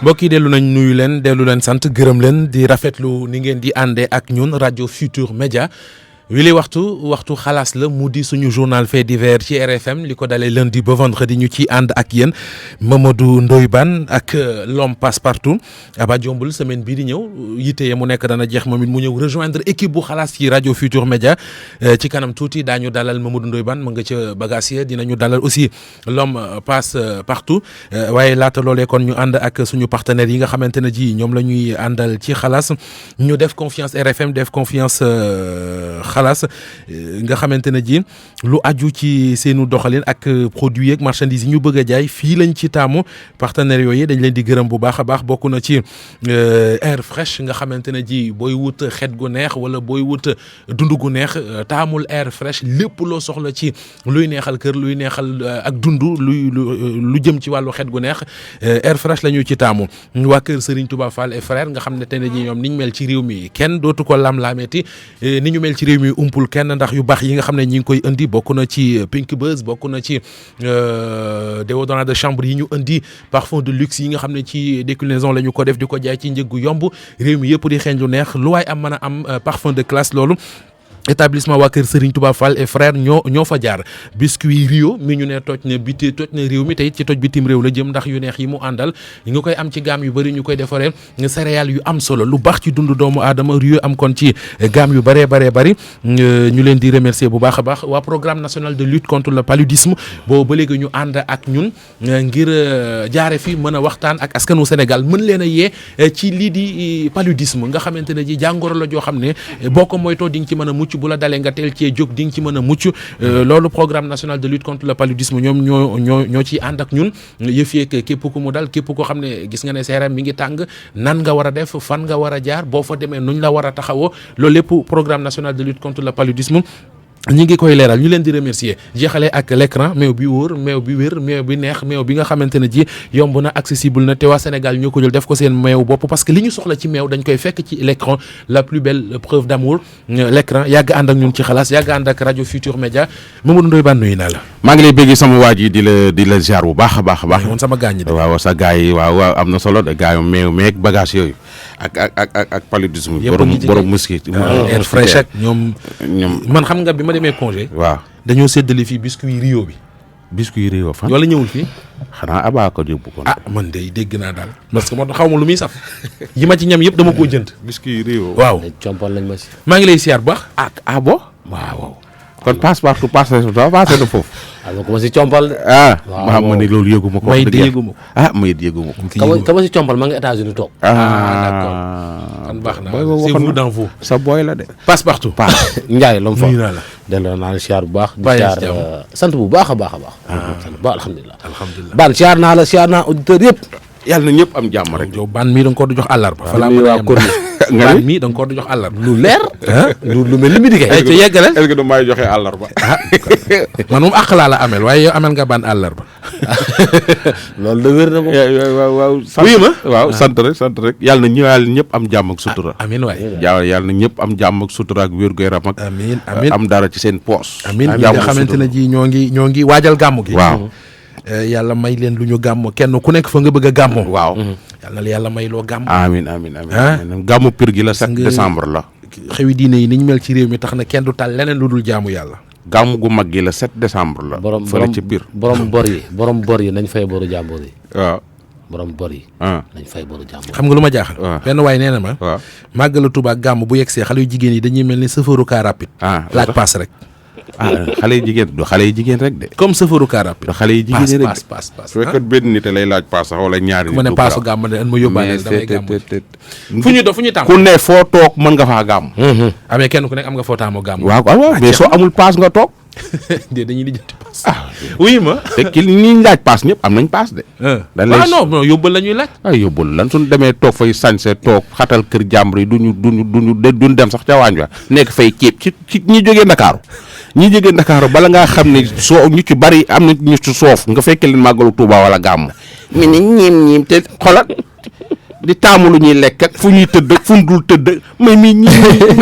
mbokk yi dellu nañ nuyu leen dellu leen sant gërëm leen di rafetlu ni ngeen di àndee ak ñun rajo Futur Média wili waxtu xalaas la mu di suñu journal fait divers ci RFM li ko dalee lundi ba vendredi ñu ci ànd ak yéen Mamadou Ndoye Bane ak l'homme passe partout Aba Diombul semaine bii di ñëw yitte mu nekk dana jeex moom it mu ñëw rejoindre équipe bu xalaas ci rajo Futur Média ci kanam tuuti daañu dalal Mamadou Ndoye Bane ma nga ca Bagassier dinañu dalal aussi l'homme passe partout waaye laata loolee kon ñu ànd ak suñu partenaires yi nga xamante ne ji ñoom la ñuy àndal ci xalaas ñu def confiance RFM def confiance xalaas nga xamante ne ji lu aju ci seenu doxalin ak produits yeeg marchandises yi ñu bëgg a jaay fii lañ ci taamu partenaires yooyu dañ leen di gërëm bu baax a baax bokk na ci air fraîche nga xamante ne ji booy wut xet gu neex wala booy wut dund gu neex taamul air fraîche lépp loo soxla ci luy neexal kër luy neexal ak dund lu jëm ci wàllu xet gu neex air fraîche la ñu ci taamu waa kër Serigne Touba Fall et frère nga xam ne te ne ji ñoom ni ñu mel ci réew mi kenn dootu ko lam-laameeti ni ñu mel ci réew mi umpul kenn ndax yu baax yi nga xam ne ñi ngi koy indi bokk na ci Pink Buzz bokk na ci déodorant de chambre yi ñu indi parfum de luxe yi nga xam ne ci déclinaison la ñu ko def di ko jaay ci njëg gu yomb réew mi yëpp di xeeñ lu neex lu waay am mën a am parfum de classe loolu établissement waa kër Serigne Touba Fall et frère ñoo fa jaar biscuit Rio mi ñu ne toj na réew mi tey ci toj bitim réew la jëm ndax yu neex yi mu àndal nga koy am ci gamme yu bëri ñu koy defaree céréales yu am solo lu baax ci dundu doomu aadama Rio am kon ci gamme yu bëree bëri ñu leen di remercier bu baax a baax waa programme national de lutte contre le paludisme boobu ba léegi ñu ànd ak ñun ngir jaare fi mën a waxtaan ak askanu Sénégal mën leen a yee ci lii di paludisme nga xamante ne ji jàngoro la joo xam ne boo ko moytoo di nga ci mën a mucc bu la dalee nga teel cee jóg di nga ci mën a mucc loolu programme national de lutte contre le paludisme ñoom ñoo ciy ànd ak ñun yëf yeeg képp ku mu dal képp koo xam ne gis nga ne seeram mi ngi tàng nan nga war a def fan nga war a jaar boo fa demee nuñ la war a taxawoo loolu lépp programme national de lutte contre le paludisme ñi ngi koy leeral ñu leen di remercier jeexale ak l'écran meew bi wóor meew bi wér meew bi neex meew bi nga xamante ne ji yomb na accessible na te waa Sénégal ñoo ko jël def ko seen meew bopp parce que li ñu soxla ci meew dañ koy fekk ci l'écran la plus belle preuve d'amour l'écran yàgg ànd ak ñun ci xalaas yàgg ànd ak rajo Futur Média Mamadou Ndoye Bane nuyu naa la maa ngi lay bëgg sama waa ji di la ziar bu baax a baax a baax woon sama gaañ de waaw sa gars yi waaw am na solo de gars yi meew meeg bagage yooyu ak paludisme borom muski air fraîche ak ñoom man xam nga bi ma demee congé waaw dañoo séddale fii biscuit Rio bi biscuit Rio fan wala ñëwul fii xanaa abaa ko yóbbu ko man de dégg naa daal parce que man xaw ma lu muy saf yi ma ci ñam yëpp dama koo jënd biscuit Rio waaw compal lañ ma si maa ngi lay siyaar bu baax bon waaw kon passe na foofu waaw ko ma si compal waaw ma ne loolu yëguma ko may de yëguma ko may yëguma ko ka ma si compal ma nga États-Unis toog d'accord kon baax na c'est vous dans vous sa boy la de passe partout Ndiaye lam fa nuyu naa la delloo naa la siyaar bu baax di bàyyi siyaar si jàmm. sant bu baax a baax a baax sant bu baax alhamdulilah alhamdulilah Bane siyaar naa la siyaar naa auditeur yëpp yàlla na ñëpp am jàmm rek yow Bane mii da nga ko jox àllarba fa laa mën a yem Bane mii da nga ko jox àllarba lu leer lu mel ni mi di kay ay ca yeggale est-ce que du may joxe àllarba man moom àq laa la amel waaye yow amel nga Bane àllarba loolu da wér na moom waaw wuyu ma waaw sant rek yàlla na ñëpp am jàmm ak sutura amiin waay yàlla na ñëpp am jàmm ak sutura ak wér gu yaram ak amiin am dara ci seen poos amiin nga xamante ne ji ñoo ngi waajal gàmmu gi waaw yàlla may leen lu ñu gàmm kenn ku nekk fa nga bëgg a gàmmoo waaw yàlla na la yàlla may loo gàmm amiin gàmmu pir gi la 7 décembre la xewi diine yi ni ñu mel ci réew mi tax na kenn du tal leneen lu dul jaamu yàlla gàmmu gu mag gi la 7 décembre la fële ci pir borom bor yi nañ fay boru jàmbur yi waaw borom bor yi nañ fay boru jàmbur xam nga lu ma jaaxal benn waay nee na ma waaw màggalu Tuubaa gàmm bu yegsee xale yu jigéen yi dañuy mel ni chauffeuru car rapide laaj paas rek xale yi jigéen rek de comme chauffeuru car rapide xale yi jigéen rek paas su fekkee benn nit lay laaj paas sax wala ñaari ku ma ne paasu gàmm de an ma yóbbaale damay gàmm fu ñu tàmm ku ne foo toog mën nga faa gàmm amee kenn ku nekk am nga foo taamoo gàmm waaw mais soo amul paas nga toog de dañuy lijjanti paas oui ma te ki ñi laaj paas ñëpp am nañ paas de dañ lay non yóbbal la ñuy laaj yóbbal lan suñ demee toog fay sañse toog xatal kër jàmbur yi duñu dem sax ca waañ wa nekk fay ceeb ci ñi jógee Ndakaaru bala ngaa xam ne soo ñu ci bari am na ñu ci soof nga fekke leen màggalu Tuuba wala gàmm mi ni ñiim te xoolal di taamu lu ñuy lekk ak fu ñuy tëdd ak fu ñu dul tëdd mais mi ñiim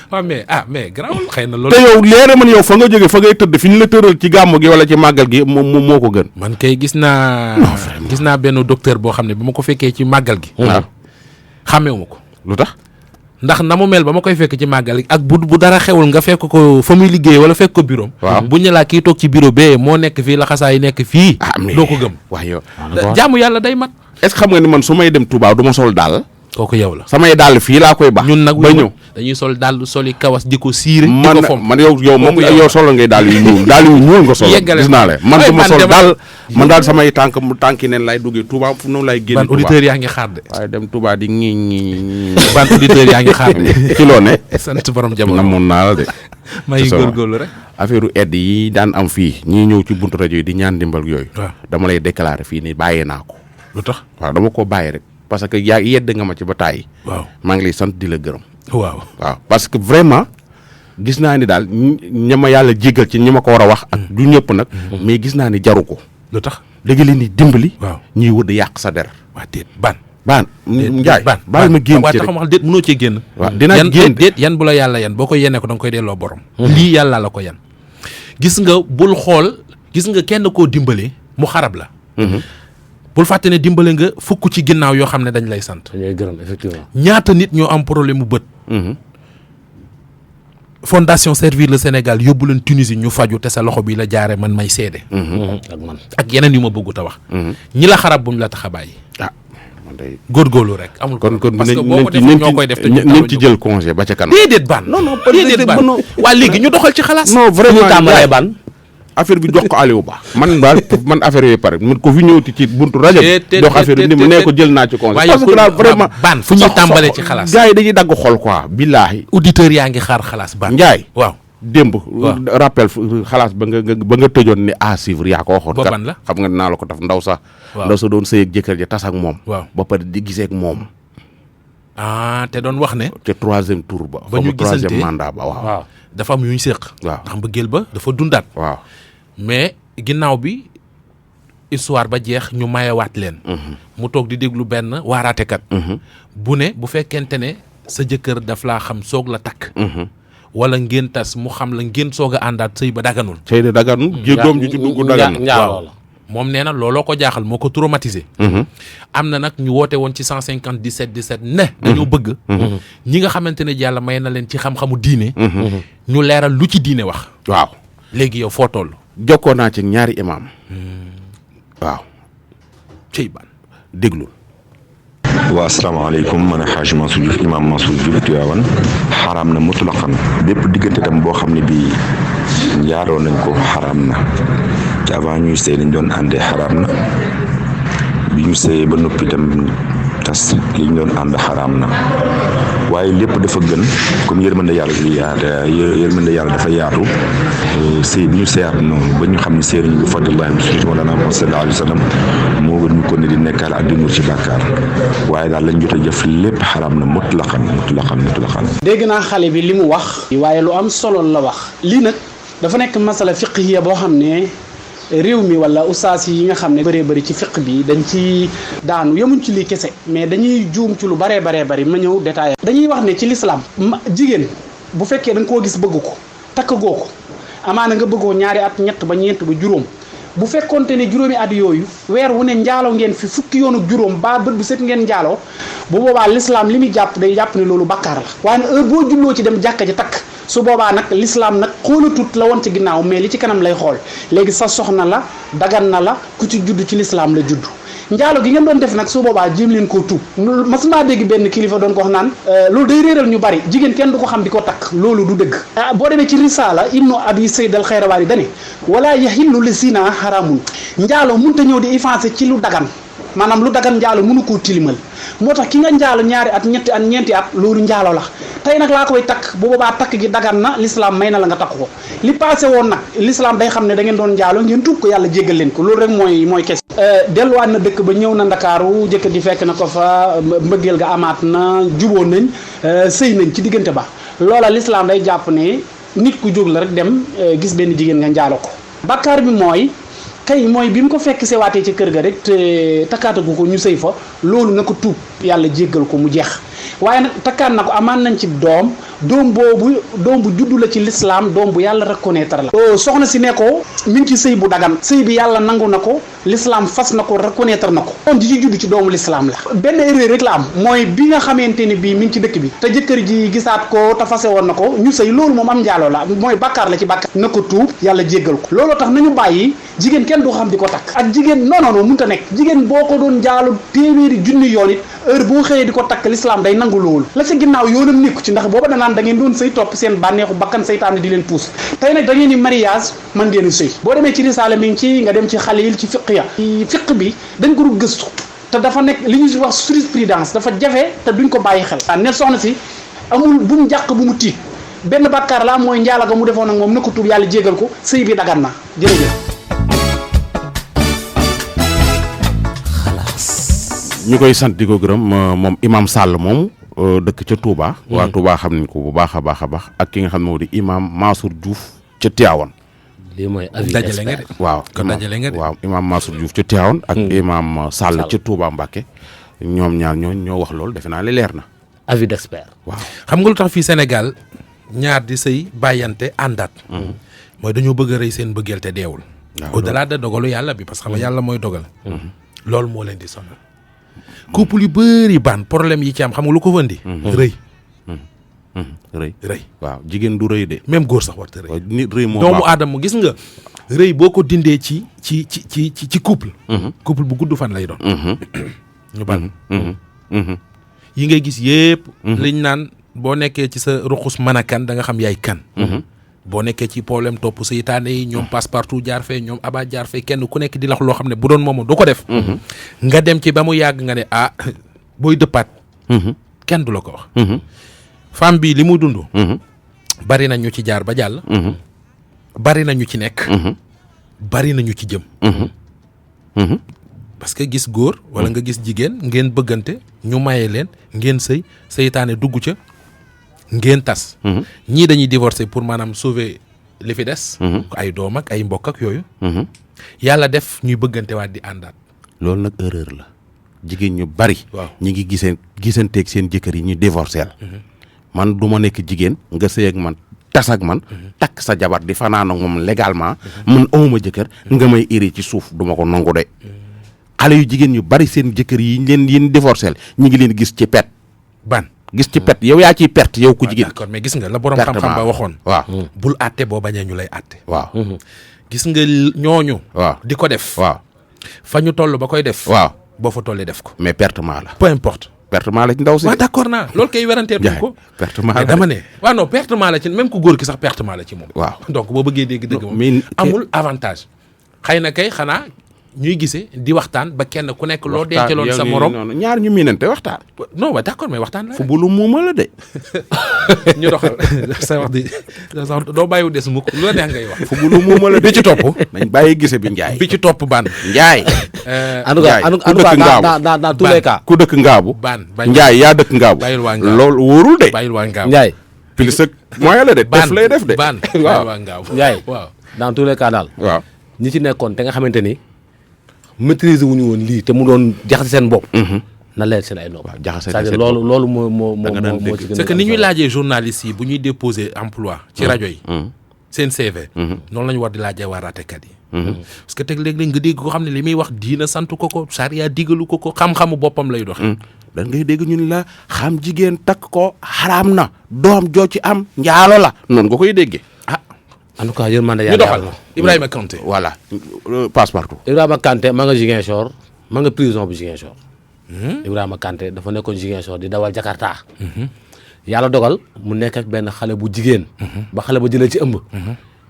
waaw mais garaawul xëy na loolu. te yow leer man yow fa nga jóge fa ngay tëdd fi ñu la tëral ci gàmmu gi wala ci màggal gi moom moo ko gën. man kay gis naa benn docteur boo xam ne ba ma ko fekkee ci màggal gi. waaw xàmmeewuma ko. lu tax. ndax na mu mel ba ma koy fekk ci màggal gi ak bu dara xewul nga fekk ko fa muy liggéey wala fekk ko bureau. waaw bu ñu laa kii toog ci bureau bee moo nekk fii la xasaa yi nekk fii. doo ko gëm. waaw yow jaamu yàlla day mat. est-ce que xam nga ni man su may dem Touba du ma sol daal. kooku yow la. samay dàll fii laa koy baax. ñun nag ba ñëw dañuy sol dàll soli kawas di ko siire. di ko fomp man yow moom yow solo ngay daal yu ñuul nga solo. gis naa la man du ma sol daal man daal samay tànki neen lay duggee Touba fu noonu lay génne. ban auditeur yaa ngi xaar de. waaye dem Touba di ñi ban auditeur yaa ngi xaar de. ci loo ne. sant borom jamono namoon naa la de. may góorgóorlu rek. affaire aide yi daan am fii ñii ñëw ci buntu rajo yi di ñaan dimbal yooyu. dama lay déclarer fii nii bàyyee naa ko. lu tax waaw dama ko bàyyi rek. parce que yaa yedd nga ma ci ba tàyyi. waaw maa ngi lay sant di la gërëm. waaw parce que vraiment gis naa ni daal ña ma yàlla jéggal ci ñi ma ko war a wax ak du ñëpp nag. mais gis naa ni jaru ko. lu tax léegi leen di dimbali. waaw ñuy wër di yàq sa der. waa déet ban. Njaay baal ma génn ci rek waaw déet mënoo cee génn. waaw dinaa génn déet yan bu la yàlla yan boo ko yenee ko da nga koy delloo borom. lii yàlla la ko yan. gis nga bul xool gis nga kenn koo dimbali mu xarab la. bul fàtte ne dimbale nga fukk ci ginnaaw yoo xam ne dañ lay sant. dañuy gërëm effectivement. ñaata nit ñoo am problème mu bët. fondation Servir le Sénégal yóbbu leen Tunisie ñu faju te sa loxo bi la jaare man may seede. ak yeneen yu ma bëggut a wax. ñi la xarab buñ la tax a bàyyi. góorgóorlu rek amul. kon parce que boo ko defee ñoo koy def te ñu ci jël congé ba ca kanam. déedéet ban. déedéet ban waa léegi ñu doxal ci xalaas. non vraiment tàmbalee ban. affaire bi jox ko Aliou Ba man affaire yooyu pare man ko fi ñëwti ci buntu rajo bi jox affaire bi ne ko jël naa ci congé parce que daal vraiment ban fu ñuy tàmbalee ci xalaas gars yi dañuy dagg xol quoi billaahi auditeur yaa ngi xaar xalaas ban Njaay waaw démb rappel xalaas ba nga tëjoon ni à suivre yaa ko waxoon ba ban la xam nga dinaa la ko daf ndaw sa doon sëy ak jëkkër ja tas ak moom ba pare di gisee ak moom te doon wax ne te troisième tour ba ñu troisième mandat ba waaw dafa am yu ñu séq waaw ndax mbëggeel ba dafa dundaat waaw mais ginnaaw bi histoire ba jeex ñu mayewaat leen. mu toog di déglu benn waaraatekat. bu ne bu fekkente ne sa jëkkër daf laa xam soog la takk. wala ngeen tas mu xam la ngeen soog a àndaat sëy ba daganul. sëy de daganul doom ji ci dugg daganul waaw moom nee na looloo ko jaaxal moo ko traumatisé. am na nag ñu woote woon ci 150 17 ne. dañoo bëgg. ñi nga xamante ne yàlla may na leen ci xam-xamu diine. ñu leeral lu ci diine wax. waaw léegi yow foo toll. jokkoo naa ci ñaari imaam. waaw. cey ban déglul. waa asalaamaaleykum man Hadj Mansour Diouf imaam Mansour Diouf Tiwaawan xaraam na mutlaqan bépp diggante tam boo xam ne bii njaaloo nañ ko xaraam na te avant ñuy sëy lañ doon àndee xaraam na bi ñu sëyee ba noppi tam tas li ñu doon ànd xaraam na waaye lépp dafa gën comme yërmande yàlla bi yërmande yàlla dafa yaatu sëy bi ñu sëyaat noonu ba ñu xam ne sëy nañu bi fadlillahi bi sunnati Mawlana Muhammad sallallahu alayhi wa sallam moo gën ñu ko ne di nekkaal ak di muur ci bàkkaar waaye daal lañ jot a jëf lépp xaraam na mutlaqan. dégg naa xale bi li mu wax. waaye lu am solo la wax. lii nag dafa nekk masala fiqhiya boo xam ne réew mi wala ustaas yi nga xam ne bëree bëri ci fiq bi dañ ci daanu yemuñ ci lii kese mais dañuy juum ci lu baree bëri ma ñëw détaillé. dañuy wax ne ci lislaam jigéen bu fekkee da nga koo gis bëgg ko takk goo ko amaana nga bëggoo ñaari at ñett ba ñeent ba juróom bu fekkonte ne juróomi at yooyu weer wu ne njaaloo ngeen fi fukki yoonu juróom ba bët bu set ngeen njaaloo bu boobaa lislaam li muy jàpp day jàpp ne loolu bakkaar la waaye heure boo jubloo ci dem jàkka ji takk su boobaa nag lislaam nag xoolatut la woon ci ginnaaw mais li ci kanam lay xool léegi sa soxna la dagan na la ku ci judd ci lislaam la judd njaalo gi ngeen doon def nag su boobaa jéem leen koo tuub mas naa dégg benn kilifa doon ko wax naan loolu day réeral ñu bari jigéen kenn du ko xam di ko takk loolu du dëgg boo demee ci risaala ibnu abi sayd al xayrawaani dane wala yahillu li zina haramun njaalo munta ñëw di effacé ci lu dagan maanaam lu dagan njaalo mënu koo tilimal moo tax ki nga njaalo ñaari at ñetti at ñeenti at loolu njaalo la tey nag laa koy takk bu boobaa takk gi dagan na l'islam may na la nga takk ko li passé woon nag l'islam day xam ne da ngeen doon njaalo ngeen tuub ko yàlla jéggal leen ko loolu rek mooy kes delluwaat na dëkk ba ñëw na ndakaaru jëkkër ji fekk na ko fa mbëggeel ga amaat na juboo nañ sëy nañ ci diggante ba loola l'islam day jàpp ne nit ku jóg la rek dem gis benn jigéen nga njaalo ko bakkaar bi mooy kay mooy bi mu ko fekk sewaatee ci kër ga rek te takkaatagu ko ñu sëy fa loolu na ko tuub yàlla jéggal ko mu jeex waaye nag takkaat na ko amaan nañ ci doom doom bu juddu la ci l'islam doom bu yàlla reconnaître la soxna si ne ko mi ngi ci sëy bu dagan sëy bi yàlla nangu na ko l'islam fas na ko reconnaître na ko doom ji ci juddu ci doomu l'islam la benn erreur rek la am mooy bi nga xamante ni bii mi ngi ci dëkk bi te jëkkër ji gisaat ko te fase woon na ko ñu sëy loolu moom am njaaloo la mooy bàkkaar la ci bàkkaar na ko tuub yàlla jéggal ko looloo tax nañu bàyyi jigéen kenn du xam di ko takk ak jigéen non mënut a nekk jigéen boo ko doon njaaloo téeméeri junni yoon it heure boo xëyee di ko takk l'islam day nangu loolu la ca ginnaaw yoonam nekku ci ndax booba danaan da ngeen doon sëy topp seen bànneexu bakkan seytaane di leen puus tey nag da ngeen di mariage mën ngeen a sëy boo demee ci risaala mi ngi ci nga dem ci xalil ci fiq ya fiq bi dañ ko dul gëstu te dafa nekk li ñuy wax jurisprudence dafa jafe te duñ ko bàyyi xel ne soxna si amul bu mu jàq bu mu tiit benn bàkkaar la mooy njaala ga mu defoon ak moom na ko tuub yàlla jégal ko sëy bi dagan na jërëjëf. ñu koy sant di ko gërëm moom imam Sall moom dëkk ca Touba. waa Touba xam nañ ko bu baax a baax a baax ak ki nga xam ne moo di imam Mansour Diouf ca Tivaouane. lii mooy avis dajale nga de waaw kon dajale nga de waaw imam Mansour Diouf ca Tivaouane ak imam Sall ca Touba Mbacké ñoom ñaar ñoo wax loolu defe naa li leer na. avis d'expert. waaw xam nga lu tax fii Sénégal ñaar di sëy bàyyante àndaat mooy dañoo bëgg a rëy seen bëggeel te deewul au-delà de dogalu yàlla bi parce que xam nga yàlla mooy dogal loolu moo leen di sonal couple yu bëri ban problème yi ci am xam nga lu ko fëndi rëy rëy waaw jigéen du rëy de même góor sax warta rëy nit rëy moo doomu aadama gis nga rëy boo ko dindee ci couple couple bu gudd fan lay doon ñu ban yi ngay gis yëpp liñ naan boo nekkee ci sa ruqus mën a kan da nga xam yaay kan boo nekkee ci problème topp seytaane yi ñoom passe partout jaar fee ñoom aba jaar fee kenn ku nekk di lax loo xam ne bu doon moom du ko def nga dem ci ba mu yàgg nga ne booy dëppaat kenn du la ko wax femme bi li mu dund bari na ñu ci jaar ba jàll bari na ñu ci nekk bari na ñu ci jëm parce que gis góor wala nga gis jigéen ngeen bëggante ñu maye leen ngeen sëy seytaane dugg ca ngeen tas ñii dañuy divorcer pour maanaam sauver li fi des ay doom ak ay mbokk ak yooyu yàlla def ñuy bëggante waat di àndaat loolu nag erreur la jigéen ñu bari waaw ñi ngi gisanteeg seen jëkkër yi ñu divorcer man du ma nekk jigéen nga sëy ak man tas ak man takk sa jabar di fanaan ak moom légalement man awuma jëkkër nga may iri ci suuf du ma ko nangu de xale yu jigéen ñu bari seen jëkkër yi yéen divorcer ñi ngi leen gis ci pet gis ci pet yow yaa ciy perte yow ku jigéen d'accord mais gis nga la borom xam-xam ba waxoon waaw bul àtte boo bañee ñu lay àtte waaw gis nga ñooñu waaw di ko def waaw fa ñu toll ba koy def waaw boo fa tollee def ko mais pertement la peu importe pertement la ci ndaw si waaw d'accord naa loolu kay weranteer duñ ko pertement mais dama ne waaw non pertement la ci même ku góor ki sax pertement la ci moom waaw donc boo bëggee dégg dëgg moom mais amul avantage xëy na kay xanaa ñuy gisee di waxtaan ba kenn ku nekk loo dencaloon sa morom ñaar ñu miinante waxtaan non waaw d'accord mais waxtaan la fu bu lu muuma la de ñu doxal sa wax di doo bàyyiwu des mukk lu la neex ngay wax fu bu lu muuma la bi ci topp nañ bàyyi gise bi njaay bi ci topp baan njaay en tout cas dans tous les cas ku dëkk ngaabu baan njaay yaa dëkk ngaabu bàyyil waa ngaabu loolu wóorul de bàyyil waa ngaabu Ndiaye plus ak moyen la de def lay def de baan waaw bàyyil waa ngaabu Ndiaye waaw dans tous les cas daal waaw ñi ci nekkoon te nga xamante ni maîtriser wuñu woon lii te mu doon jaxase seen bopp na leer seen ay nopp jaxase c'est-à-dire seen loolu moo daan moo ci gën a c'est que ni ñuy laajee journalistes yi bu ñuy déposer emploi ci rajo yi seen CV noonu la ñu war di laajee waa ratekat yi parce que teg léeg-léeg nga dégg ko xam ne li muy wax diina sant ko sariya digalu ko xam-xamu boppam lay doxe da ngay dégg ñun la xam jigéen takk ko xaraam na doom joo ci am njaalo la noonu nga koy déggee en tout cas yërmande ñu yàlla doxal Ibrahima Kanté voilà passe partout Ibrahima Kanté ma nga Ziguinchor ma nga prison bu Ziguinchor Ibrahima Kanté dafa nekkoon Ziguinchor di dawal Jakarta yàlla dogal mu nekk ak benn xale bu jigéen ba xale ba jëlee ci ëmb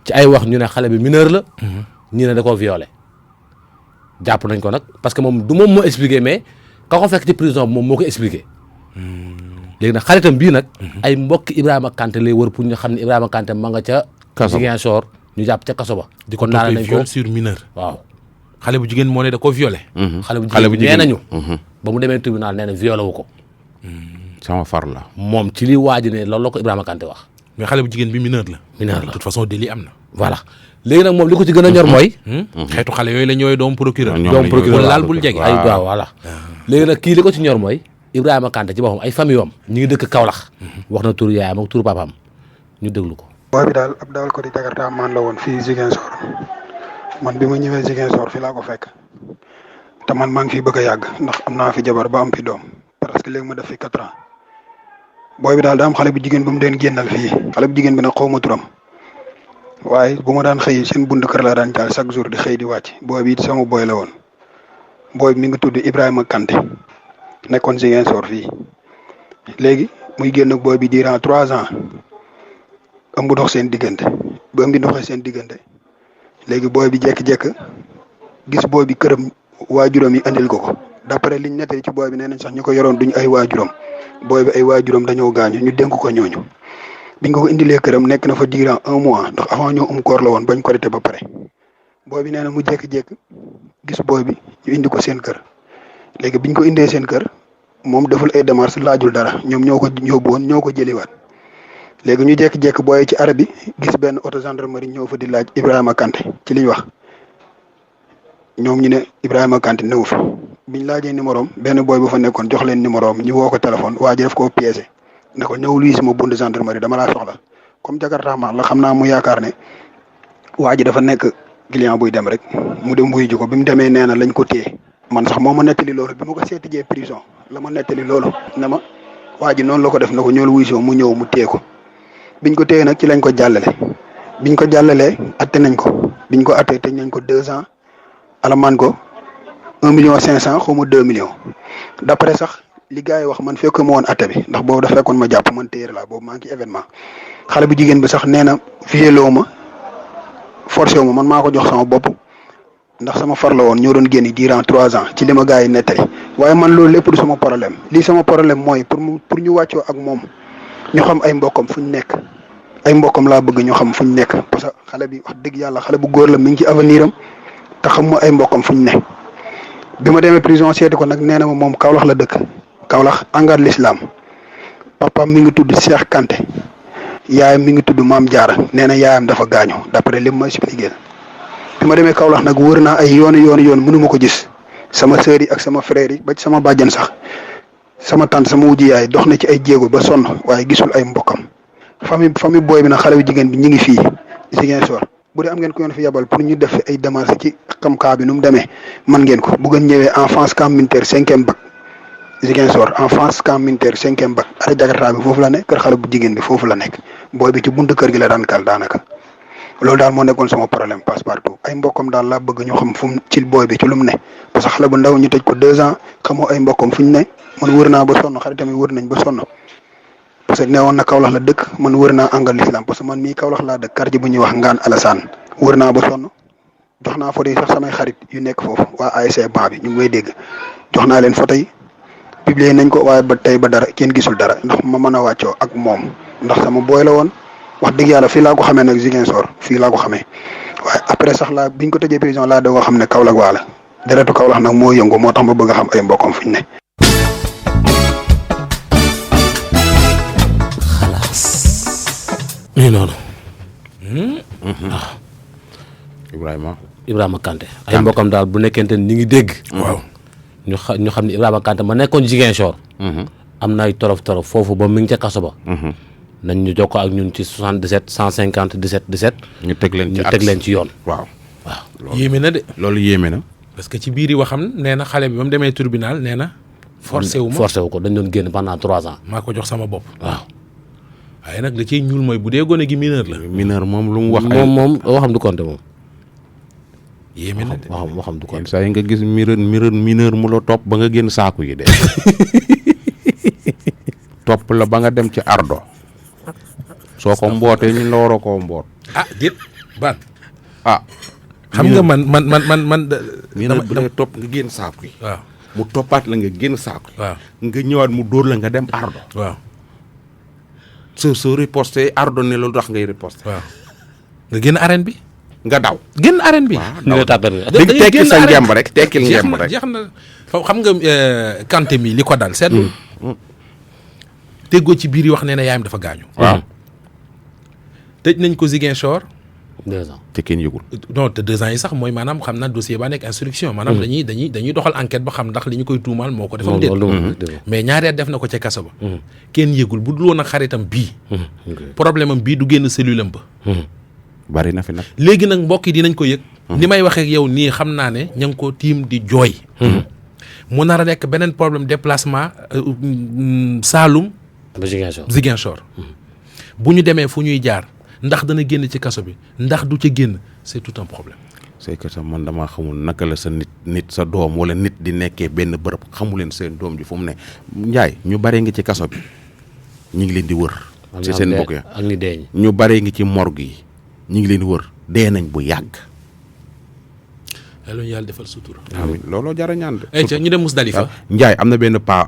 ci ay wax ñu ne xale bi mineur la ñu ne da koo violé jàpp nañ ko nag parce que moom du moom moo expliqué mais ka ko fekk ci prison bi moom moo ko expliqué léegi nag xaritam bii nag ay mbokki Ibrahima Kanté lay wër pour ñu xam ne Ibrahima Kanté ma nga ca Ziguinchor ñu jàpp ca kaso ba di ko daal toppee nañ ko viol sur mineur waaw xale bu jigéen moo ne da ko violé xale bu jigéen nee nañu ba mu demee tribunal nee na violé wu ko sama far la moom ci li waaji ne loolu la ko Ibrahima Kanté wax mais xale bu jigéen bi mineur la mineur de la toute façon délit am na voilà léegi nag moom li ko ci gën a ñor mooy xeetu xale yooyu la ñooy doom procureur ñoom doom procureur bul laal bul jege ay waaw voilà léegi nag kii li ko ci ñor mooy Ibrahima Kanté ci boppam ay famille am ñu ngi dëkk Kaolack wax na turu yaayam ak turu papaam ñu déglu ko. booy bi daal ab dawal ko di Jakarta man la woon fii Ziguinchor man bi ma ñëwee Ziguinchor fi laa ko fekk te man maa ngi fi bëgg a yàgg ndax am naa fi jabar ba am fi doom parce que léegi ma def fi 4 ans booy bi daal daa am xale bu jigéen bu mu deen génnal fii xale bu jigéen bi nag xaw ma turam waaye bu ma daan xëy seen bunt kër laa daan jaar chaque jour di xëy di wàcc booy bi it sama booy la woon booy bi mi ngi tudd Ibrahima Kanté nekkoon Ziguinchor fii léegi muy génn ak booy bi durant 3 ans ëmb dox seen diggante ba ëmb doxee seen diggante léegi booy bi jékki-jékki gis booy bi këram waajuram yi andil ko d'après liñ nettali ci booy bi nee nañ sax ñu ko yoroon duñ ay waajuram booy bi ay waajuram dañoo gaañu ñu dénk ko ñooñu biñ ko indilee këram nekk na fa durant 1 mois ndax avant ñoo koor la woon bañ korité ba pare booy bi nee na mu jékki-jékki gis booy bi ñu indi ko seen kër léegi biñ ko indee seen kër moom deful ay démarches laajul dara ñoom ñoo ko yóbbu woon ñoo ko jëliwaat léegi ñu jékki-jékki booy ci arab bi gis benn auto gendarmerie ñëw fa di laaj Ibrahima Kanté ci liñ wax ñoom ñu ne Ibrahima Kanté newu fi biñ laajee numéro am benn booy bu fa nekkoon jox leen numéro am ñu woo ko téléphone waa ji def koo piégé ne ko ñëw luy sama buntu gendarmerie dama laa soxla comme Jakarta ma la xam naa mu yaakaar ne waa ji dafa nekk client buy dem rek mu dem wuyu ji ko bi mu demee nee na lañ ko téye man sax moo ma nettali loolu bi ma ko seeti jee prison la ma nettali loolu ne ma waa ji noonu la ko def na ko ñëwal wuyu si mu ñëw mu téye ko biñ ko téye nag ci lañ ko jàllale biñ ko jàllalee atte nañ ko biñ ko attee tëj nañ ko 2 ans alamaan ko 1,5 million xaw ma 2 millions d'après sax li gars yi wax man fekk ma woon atte bi ndax boobu dafa fekkoon ma jàpp man téere laa boobu maa ngi ci événement xale bu jigéen bi sax nee na violé ma forcé wu ma man maa ko jox sama bopp ndax sama far la woon ñoo doon génn durant 3 ans ci li ma gars yi nettali waaye man loolu lépp du sama problème lii sama problème mooy pour ñu wàccoo ak moom ñu xam ay mbokkam fu ñu nekk ay mbokkam laa bëgg ñu xam fu ñu nekk parce que xale bi wax dëgg yàlla xale bu góor la mi ngi ci avenir am te xam ma ay mbokkam fu ñu ne bi ma demee prison seeti ko nag nee na ma moom Kaolack la dëkk Kaolack Angar l'Islam papa mi ngi tudd Cheikh Kanté yaayam mi ngi tudd Maam Jaara nee na yaayam dafa gaañu d'après li ma expliqué bi ma demee Kaolack nag wër naa ay yoon mënu ma ko gis sama sœur yi ak sama frère yi ba ci sama bàjjan sax sama tante sama wujji yaay dox na ci ay jéego ba sonn waaye gisul ay mbokkam famille booy bi nag xale bu jigéen bi ñu ngi fii Ziguinchor bu dee am ngeen ko yoon fi yabal pour ñu def ay démarches ci xam kaa bi nu mu demee man ngeen ko bu ngeen ñëwee enfance camp militaire 5e bac Ziguinchor enfance camp militaire 5e bac ara Jakarta bi foofu la nekk kër xale bu jigéen bi foofu la nekk booy bi ci buntu kër gi la daan kal daanaka loolu daal moo nekkoon sama problème passe partout ay mbokkam daal laa bëgg ñu xam fu mu ci booy bi ci lu mu ne parce que xale bu ndaw ñu tëj ko 2 ans xamoo ay mbokkam fu ñu ne man wër naa ba sonn xarit tamit wër nañ ba sonn parce que neewoon na Kaolack la dëkk man wër naa Angar l'Islam parce que man mii Kaolack laa dëkk quartier bu ñuy wax Ngaan Alassane wër naa ba sonn jox naa photo yi sax samay xarit yu nekk foofu waa ASC ban bi ñu ngi may dégg jox naa leen photo yi publier nañ ko waaye ba tey ba dara kenn gisul dara ndax ma mën a wàccoo ak moom ndax sama booy la woon wax dëgg yàlla fii laa ko xamee nag Ziguinchor fii laa ko xamee waaye après sax laa biñ ko tëjee prison laa doog a xam ne Kaolack waa la deretu Kaolack nag moo yëngu moo tax ma bëgg a xam ay mbokkam fuñ ne. nii noonu. Ibrahima Kanté ay mbokkam daal bu nekkente ni ñu ngi dégg. waaw ñu xam ne Ibrahima Kanté ma nekkoon Ziguinchor. am na ay torof foofu ba mi ngi ca kaso ba. nañ ñu jokkoo ak ñun ci 77 150 17 17. ñu teg leen ci yoon. waaw. yéeme na de. loolu yéeme na. parce que ci biir yi waxam nee na xale bi ba mu demee tribunal nee na. forcé wu ko dañ doon génn pendant 3 ans. maa ko jox sama bopp. waaw. waaye nag da ciy ñuul mooy bu dee gone gi mineur la. mineur moom lu mu wax. moom waxam du compter moom. yéeme na de waxam du compter. saa yi nga gis mineur mu la topp ba nga génn saaku yi de. topp la ba nga dem ci ardo soo ko mbootee ñu la waroo koo mboot. ah déet ban. ah. xam nga man. mineur bu dee topp nga génn saaku yi. waaw mu toppaat la nga génn saaku yi. waaw nga ñëwaat mu dóor la nga dem ardo. waaw. soo riposté ardo ne lu tax ngay riposté. waaw nga génn arène bi. nga daw. génn arène bi. ñu lay tàggat di tekki sa ngemb rek tekkil ngemb rek. jeex na xam nga Kanté mi li ko dal seetlu. déggoo ci biir yi wax nee na yaayam dafa gaañu. waaw. tëj nañ ko Ziguinchor 2 ans te kenn yëgul. non te 2 ans yi sax mooy maanaam xam naa dossier ba nekk instruction. maanaam dañuy doxal enquête ba xam ndax li ñu koy tuumaal moo ko defam déet. mais ñaari at def na ko ca kaso ba. kenn yëgul bu dul woon ak xaritam bii. problème am bii du génn cellule am ba. bari na fi nag. léegi nag mbokk yi dinañ ko yëg. ni may waxee ak yow nii xam naa ne ña ngi ko tiim di jooy. mu nar a nekk beneen problème déplacement Saloum. ba Ziguinchor. bu ñu demee fu ñuy jaar ndax dana génn ci kaso bi ndax du ca génn c'est tout un problème. c'est que sax man damaa xamul naka la sa nit sa doom wala nit di nekkee benn bërëb xamuleen seen doom ji fu mu ne Njaay ñu baree ngi ci kaso bi ñu ngi leen di wër. ci seen mbokk ya ak ni deeñ ñu baree ngi ci morgue yi ñu ngi leen di wër dee nañ bu yàgg. yàlla ñu yàlla defal sutura. amiin looloo jar a ñaan de. ñu dem Mousdalifa. Njaay am na benn pas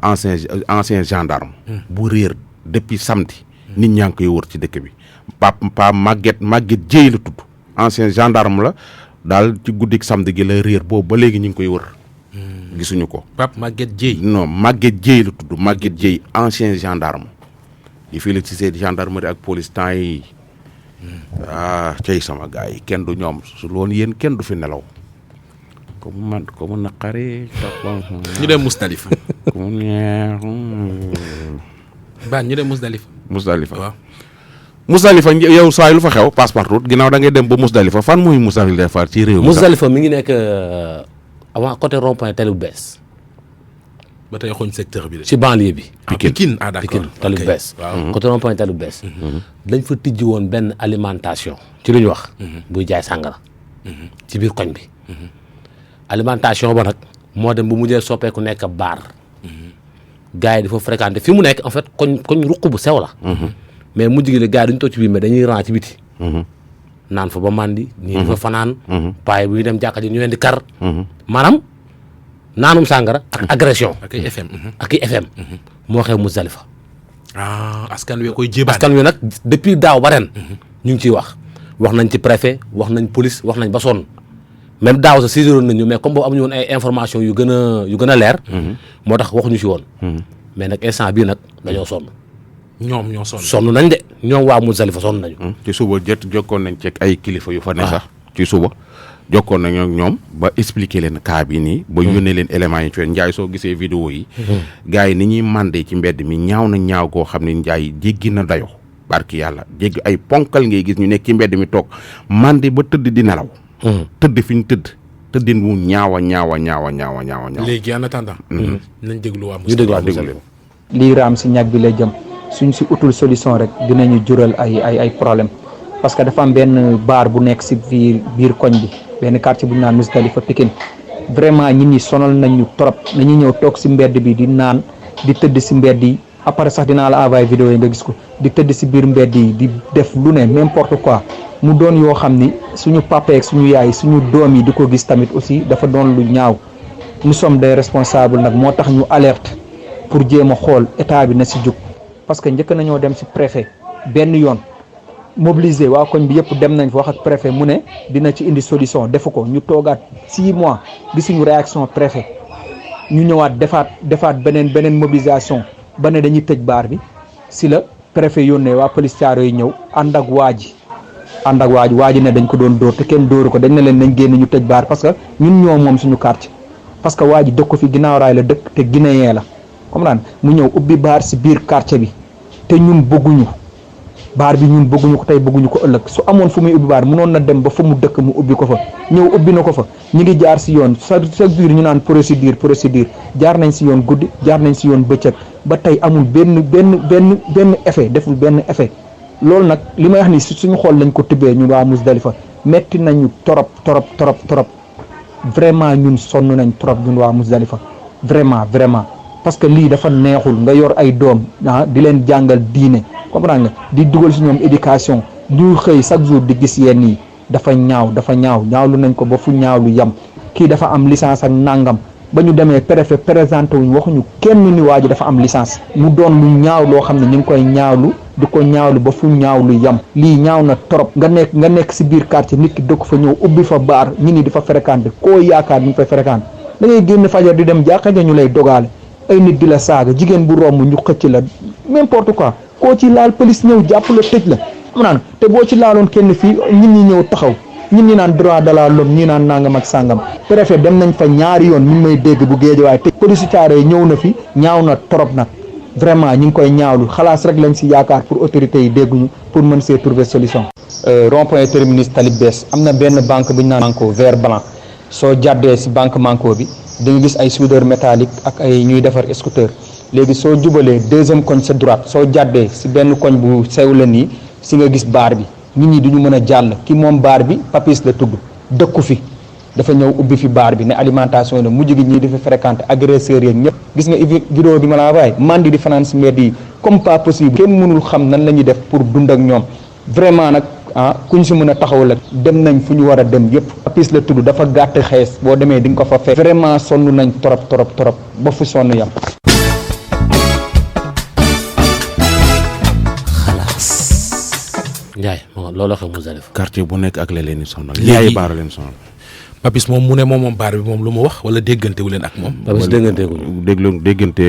ancien gendarme. bu réer depuis samedi. nit ñaa ngi koy wër ci dëkk bi. pa Maguette Dieye la tudd ancien gendarme la daal ci guddik samedi gi la réer boobu ba léegi ñu ngi koy wër. gisuñu ko. Pape Maguette Dieye. non Maguette Dieye la tudd Maguette Dieye ancien gendarme. di fii la ci seen gendarmerie ak police temps yi cey sama gars yi kenn du ñoom su loon yéen kenn du fi nelaw. ko mu naqari. ñu dem Mousdalifa. ko mu neex. Baan ñu dem Mousdalifa. waaw. Mousdalifa yow saa lu fa xew Passepartout ginnaaw da ngay dem ba Mousdalifa fan mooy Mousdalifa ci réew mi. Mousdalifa mi ngi nekk avant côté rond-point tali bu bees. ba tey xoñ secteur bi de. ci banlieue bi. Pikine d'accord Pikine tali bu bees. waaw côté rond-point tali bu bees. dañ fa tijji woon benn alimentation. ci lu ñu wax. buy jaay sàngara. ci biir koñ bi. alimentation ba nag moo dem bu mujjee soppeeku nekk baar. gars yi dafa fréquenté fi mu nekk en fait koñ ruq bu sew la. mais mujj gi la gars yi duñ toog ci biir mais dañuy ran ci biti. naan fa ba mandi. ñii di fa fanaan. paay buy dem jàkka ji ñu leen di kar. maanaam naanum sàngara ak agression. ak ay FM. ak i FM. moo xew Mousdalifa. askan wi koy jébaane. askan wi nag depuis daaw ba ren. ñu ngi ciy wax nañ ci préfet wax nañ police wax nañ ba sonn. même daaw sa saisiroon nañu mais comme boobu amuñu woon ay information yu gën a leer. moo tax waxuñu ci woon. mais nag instant bii nag dañoo sonn. ñoom ñoo sonn nañ de ñoom waa Mousdalifa sonn nañu. ci suba jokkoon nañ ci ay kilifa yu fa ne sax. ci suba jokkoon nañu ak ñoom ba expliquer leen cas bi nii. ba yónnee leen éléments yi ci Njaay soo gisee vidéo yi. gars yi ni ñuy mandé ci mbedd mi ñaaw na ñaaw goo xam ne Njaay jéggi na dayo barki yàlla jéggi ay ponkal ngay gis ñu nekk ci mbedd mi toog mandé ba tëdd di nelaw. tëdd fi ñu tëddin wu ñaawa. léegi en attendant. nañ déglu waa Mousdalifa. lii raam si ñag bi la jëm suñ si utul solution rek dinañu jural ay problème parce que dafa am benn baar bu nekk si biir koñ bi benn quartier bu ñu naan Mousdalifa Pikine vraiment ñit ñi sonal nañu trop nañu ñëw toog si mbedd bi di naan di tëdd si mbedd yi après sax dinaa la envoyé vidéo yi nga gis ko di tëdd si biir mbedd yi di def lu ne n'importe quoi mu doon yoo xam ni suñu papa ak suñu yaay suñu doom yi di ko gis tamit aussi dafa doon lu ñaaw nous sommes des responsables nag moo tax ñu alerte pour jéem a xool état bi na si jóg parce que njëkk nañoo dem si préfet benn yoon mobiliser waa koñ bi yëpp dem nañ fa wax ak préfet mu ne dina ci indi solution defu ko ñu toogaat 6 mois gisuñu réaction préfet ñu ñëwaat defaat beneen mobilisation ba ne dañuy tëj baar bi si la préfet yónnee waa police Thiaroye yi ñëw ànd ak waa ji ne dañ ko doon dóor te kenn dóoru ko dañ ne leen nañ génn ñu tëj baar parce que ñun ñoo moom suñu quartier parce que waa ji dëkk ko fi ginnaaw raay la dëkk te guinéen la comprendre mu ñëw ubbi baar si biir quartier bi te ñun bëgguñu baar bi ñun bëgguñu ko tey bëgguñu ko ëllëg su amoon fu muy ubbi baar mënoon na dem ba fa mu dëkk mu ubbi ko fa ñëw ubbi na ko fa ñu ngi jaar si yoon chaque jour ñu naan procédure jaar nañ si yoon guddi jaar nañ si yoon bëccëg ba tey amul benn effet deful benn effet loolu nag li may wax ni suñu xool lañ ko tibbee ñun waa Mousdalifa metti nañu trop vraiment ñun sonn nañ trop ñun waa Mousdalifa vraiment parce que lii dafa neexul nga yor ay doom di leen jàngal diine comprendre nga di dugal si ñoom éducation ñuy xëy chaque jour di gis yenn yi dafa ñaawlu nañ ko ba fu ñaawlu yam kii dafa am licence ak nangam ba ñu demee préfet présenté wuñ waxuñu kenn ni waa ji dafa am licence mu doon lu ñaaw loo xam ne ñu ngi koy ñaawlu di ko ñaawlu ba fu ñaawlu yam lii ñaaw na trop nga nekk si biir quartier nit ki dëkk fa ñëw ubbi fa baar ñi ni di fa fréquenté koo yaakaar ñu fay fréquenté da ngay génn fajar di dem jàkka ja ñu lay dogaale ay nit di la saaga jigéen bu romb ñu xëcc la n'importe quoi koo ci laal police ñëw jàpp la tëj la am naan te boo ci laaloon kenn fii nit ñi ñëw taxaw ñun ñi naan droit de la l'homme ñi naan nangam ak sàngam préfet dem nañ fa ñaari yoon mi ngi may dégg bu Guédiawaye te police Thiaroye ñëw na fi ñaaw na trop nag vraiment ñu ngi koy ñaawlu xalaas rek lañ si yaakaar pour autorités yi dégguñu pour mën see trouver solution. rond-point terminus Talib Bees am na benn banque bu ñu naan Manco vert blanc soo jàddee si banque Manco bi di nga gis ay soudeur métallique ak ay ñuy defar scooter léegi soo jubalee deuxième koñ sa droite soo jàddee si benn koñ bu sew la nii si nga gis baar bi nit ñi duñu mën a jàll ki moom baar bi Papis la tudd dëkku fi dafa ñëw ubbi fi baar bi ne alimentation la mujj gi ñii di fi fréquenté agresseurs yeeg ñëpp gis nga vidéo bi ma la envoyé mandi di fanaan si mbedd yi comme pas possible kenn mënul xam nan la ñuy def pour dund ak ñoom vraiment nag kuñ si mën a taxaw la dem nañ fu ñu war a dem yëpp Papis la tudd dafa gàtt xees boo demee di nga ko fa fekk vraiment sonn nañ trop ba fu sonn yam Ndiaye looloo xam Mousdalifa quartier bu nekk ak la leen di sonal. léegi baara leen sonal. Papis moom mu ne moom baar bi moom lu mu wax wala déggante wu leen ak moom. Papis dégganteeguñu.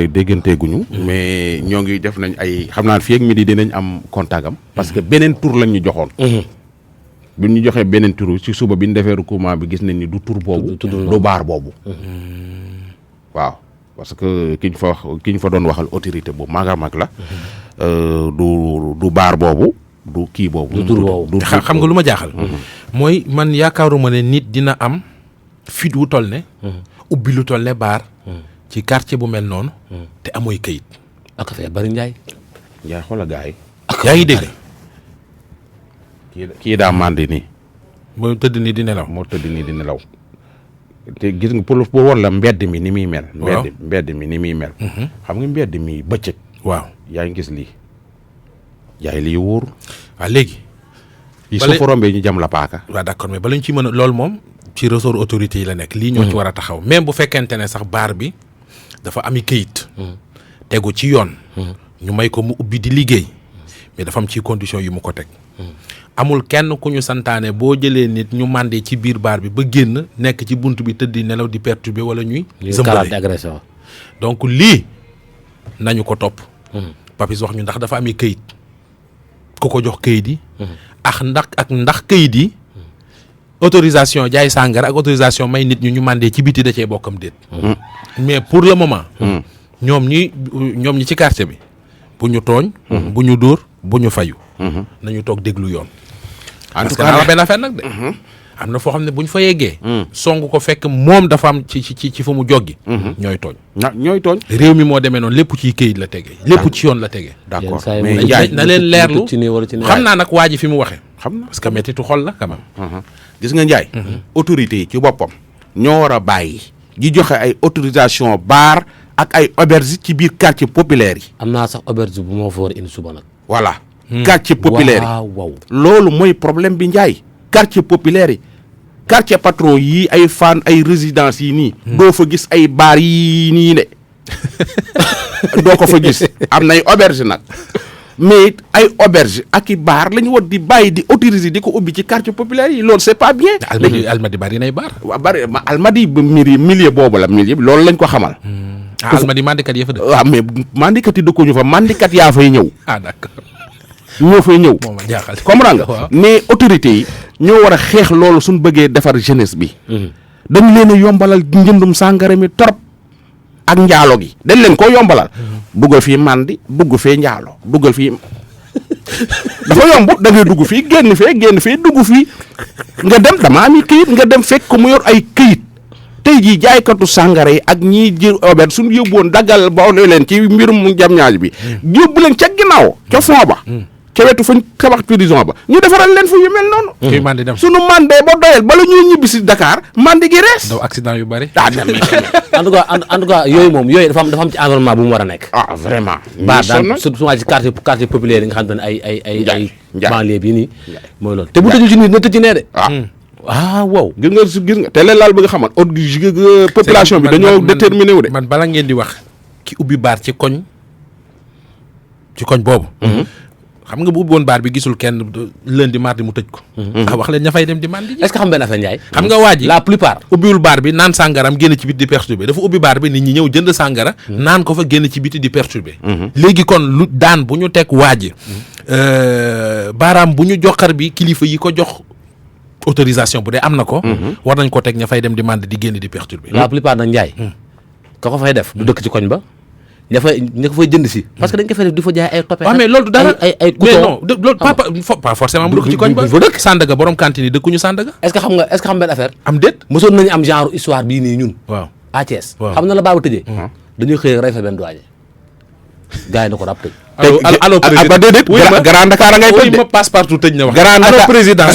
dégganteeguñu. mais ñoo ngi def nañ ay xam naa fii ak midi dinañ am contact am. parce que beneen tur lañ ñu joxoon. bi ñu joxee beneen tur ci suba bi ñu defee recoupement bi gis nañ ni du tur boobu. du baar boobu. waaw parce que ki ñu fa doon waxal autorité bu mag a mag la. du baar boobu. du kii boobu du tur boobu xam nga lu ma jaaxal. mooy man yaakaaruma ne nit dina am fit wu toll ne. ubbi lu toll ne baar. ci quartier bu mel noonu. te amooy kayit. ak affaire bari Ndiaye. Ndiaye xoolal gars yi. yaa ngi dégg. kii daa màndi nii. moo tëdd nii di nelaw. te gis nga pour woon la mbedd mi ni muy mel. waaw mbedd mi ni muy mel. xam nga mbedd mi bëccëg. waaw yaa ngi gis lii. yaay lii wóor. waaw léegi. yi soo fa rombee ñu jam la paaka. waaw d'accord mais bala ñu ci mën a loolu moom ci ressort autorité yi la nekk. lii ñoo ci war a taxaw même bu fekkente ne sax baar bi dafa ami këyit. tegu ci yoon. ñu may ko mu ubbi di liggéey. mais dafa am ci condition yu mu ko teg. amul kenn ku ñu santaane boo jëlee nit ñu màndee ci biir baar bi ba génn nekk ci bunt bi tëddi nelaw di perturber wala ñuy. zëmbale agression. donc lii nañu ko topp. Papis wax ñu ndax dafa ami këyit. ku ko jox kayit yi. ndax kayit yi. autorisation jaay sàngara ak autorisation may nit ñu màndee ci biti da cee bokkam déet. mais pour le moment. ñoom ñi ci quartier bi. bu ñu tooñ. bu ñu dóor bu ñu fayu. nañu toog déglu yoon. en tout cas parce que benn affaire nag de. am na foo xam ne bu ñu fa yeggee. song ko fekk moom dafa am ci fa mu joggi. ñooy tooñ. ñooy tooñ. réew mi moo demee noonu lépp ci këyit la tege. lépp ci yoon la tege. d'accord mais na leen leerlu xam xam naa nag waa ji fi mu waxee. xam na parce que méttitu xol la quand même. gis nga Ndiaye. autorités yi ci boppam. ñoo war a bàyyi. di joxe ay autorisation baar ak ay auberge ci biir quartier populaire yi. am naa sax auberge bu moo fa war indi suba nag. voilà. quartier populaire yi waaw. loolu mooy problème bi Ndiaye. quartier populaire yi. quartier patron yii ay fan ay résidence yi nii. doo fa gis ay baar yii nii ne. doo ko fa gis am nay auberge nag mais ay auberge ak i baar la ñu war di bàyyi di autoriser di ko ubbi ci quartier populaire yi loolu c'est pas bien. Almadi bari nay baar. waaw bari Almadi milieu boobu la milieu bi loolu lañ ko xamal. Almadi mandikat ya fa dëkk. waaw mais mandikat yi dëkkuñu fa mandikat yaa fay ñëw. D'accord. ñoo fay ñëw. moom a jaaxal comprendre nga mais autorités yi ñoo war a xeex loolu suñ bëggee defar jeunesse bi. dañ leen a yombalal njëndum sàngara mi torop ak njaalo gi dañ leen ko yombalal. duggal fii mandi dugg fee njaalo duggal fii dafa yomb da ngay dugg fii génn fee dugg fii nga dem dama am këyit nga dem fekk ko mu yor ay këyit tey jii jaaykatu sàngara yi ak ñiy jël obet suñu yóbbuwoon daggal ba leen ci mbirum jam ñaaj bi yóbbu leen ca ginnaaw ca fond ba. ca wetu fañ tabax prison ba ñu defaral leen fu yu mel noonu. kuy mandi dem suñu mandee ba doyal bala ñuy ñibbi si Dakar mandi gi rees. daw accident yu bari. en tout cas yooyu moom yooyu dafa am ci environnement bu mu war a nekk. ah vraiment. baax daan surtout ci quartier populaire yi nga xam ne ay banlieue bi nii. mooy loolu te bu tëju ci nit na tëj ci nee de. waaw. gis nga te leen laal bëgg xamal population bi dañoo déterminé wu de. man bala ngeen di wax ki ubbi baar ci koñ boobu. xam nga bu ubbi woon baar bi gisul kenn lundi mardi mu tëj ko. wax leen ña fay dem di mandi ji. est-ce que xam benn affaire Ndiaye. xam nga waa ji la plupart. ubbiwul baar bi naan sàngaram génn ci biti di perturber dafa ubbi baar bi nit ñi ñëw jënd sàngara. naan ko fa génn ci biti di perturber. léegi kon lu daan bu ñu teg waa ji. baaraam bu ñu joxar bi kilifa yi ko jox autorisation bu dee am na ko. war nañ ko teg ña fay dem di mànd di génn di perturber. la plupart nag Ndiaye. ka ko fay def du dëkk ci koñ ba. ña ko fay jënd si. parce que dañ ko fay def di fa jaay ay toppee. waaw mais loolu du dara ay mais non loolu pas forcément mu dëkk ci koñ ba. fa dëkk Sandaga borom cantine yi dëkkuñu Sandaga. est-ce que xam benn affaire. am déet. mosoon nañu am genre histoire bii nii ñun. waaw à Thiès. waaw xam na la baabu tëjee. dañuy xëy rey fa benn douanier. gars yi na ko rab tëj. allo président ba déedéet Grand Dakar ngay tëj de ma passe partout tëj na wax. Grand Dakar allo président